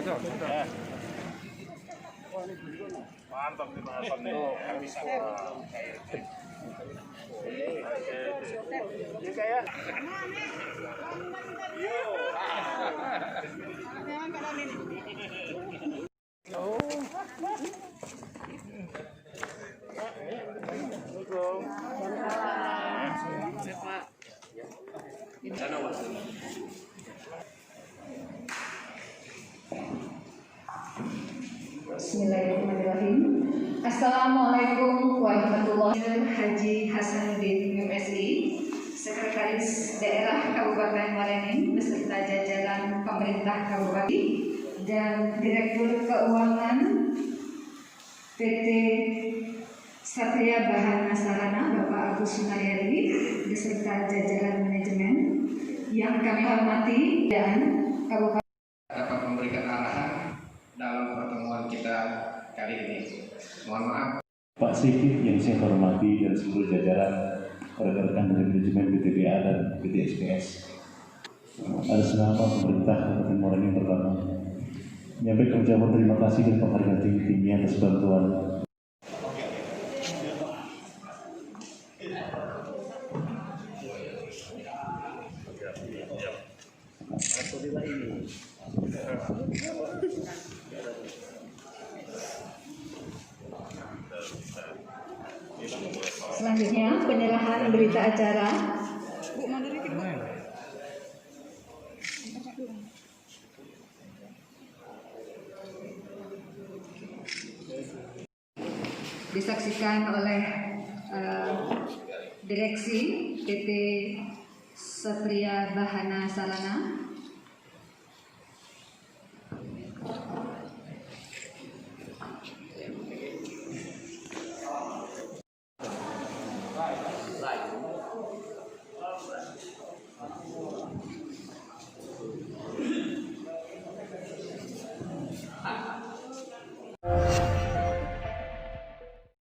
Mantap nih, mantap nih. Ini kayak Bismillahirrahmanirrahim. Assalamualaikum warahmatullahi wabarakatuh. Haji Hasanuddin MSI, Sekretaris Daerah Kabupaten Waringin beserta jajaran pemerintah kabupaten dan Direktur Keuangan PT Satria Bahana Sarana Bapak Agus Sunaryadi beserta jajaran manajemen yang kami hormati dan Kabupaten dapat memberikan arahan dalam pertemuan kita kali ini. Mohon maaf. Pak Sigit yang saya hormati dan seluruh jajaran rekan-rekan dari manajemen PTBA dan PT SPS. Atas nama pemerintah Kabupaten Waringin pertama, menyampaikan ucapan terima kasih dan penghargaan tinggi-tinggi atas bantuan. Selanjutnya penyerahan berita acara. Disaksikan oleh direksi PT Satria Bahana Sarana